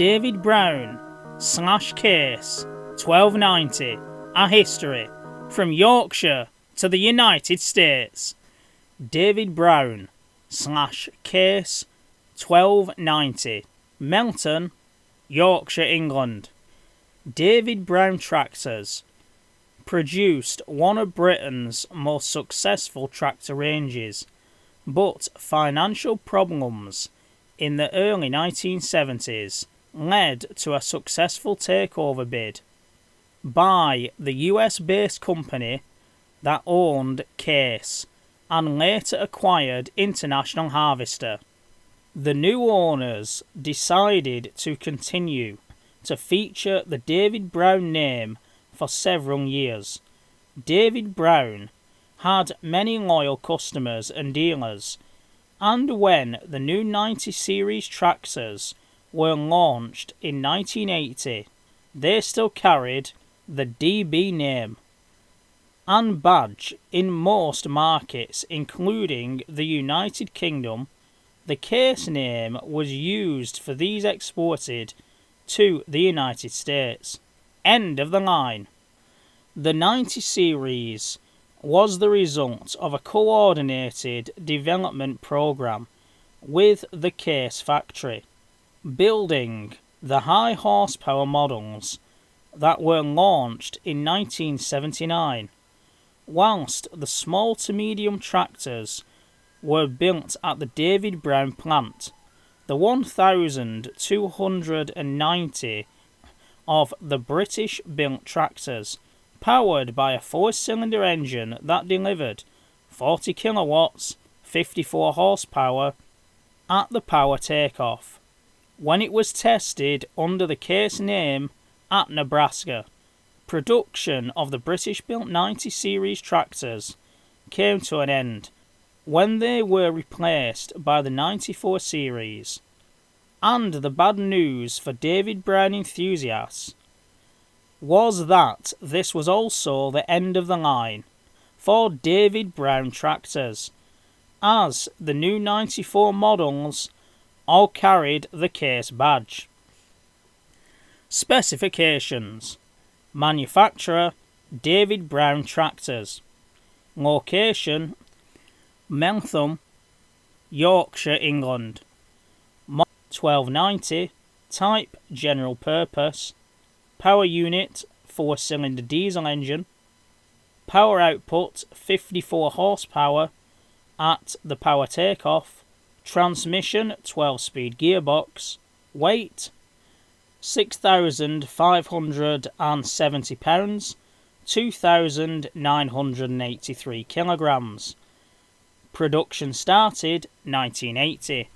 David Brown / Case 1290, a history from Yorkshire to the United States. David Brown / Case 1290, Meltham, Yorkshire, England. David Brown tractors produced one of Britain's most successful tractor ranges, but financial problems in the early 1970s led to a successful takeover bid by the US-based company that owned Case and later acquired International Harvester. The new owners decided to continue to feature the David Brown name for several years. David Brown had many loyal customers and dealers, and when the new 90 series tractors were launched in 1980, they still carried the DB name and badge in most markets, including the United Kingdom. The Case name was used for these exported to the United States. End of the line. The 90 series was the result of a coordinated development program with the Case factory, building the high horsepower models that were launched in 1979, whilst the small to medium tractors were built at the David Brown plant. The 1,290 of the British-built tractors, powered by a 4-cylinder engine that delivered 40 kilowatts, 54 horsepower at the power takeoff. When it was tested under the Case name at Nebraska, production of the British-built 90 series tractors came to an end when they were replaced by the 94 series. And the bad news for David Brown enthusiasts was that this was also the end of the line for David Brown tractors, as the new 94 models all carried the Case badge. Specifications: manufacturer David Brown tractors, location Meltham, Yorkshire, England. 1290, type general purpose, power unit 4-cylinder diesel engine, power output 54 horsepower at the power takeoff, transmission 12-speed gearbox, weight 6,570 pounds, 2,983 kilograms. Production started 1980.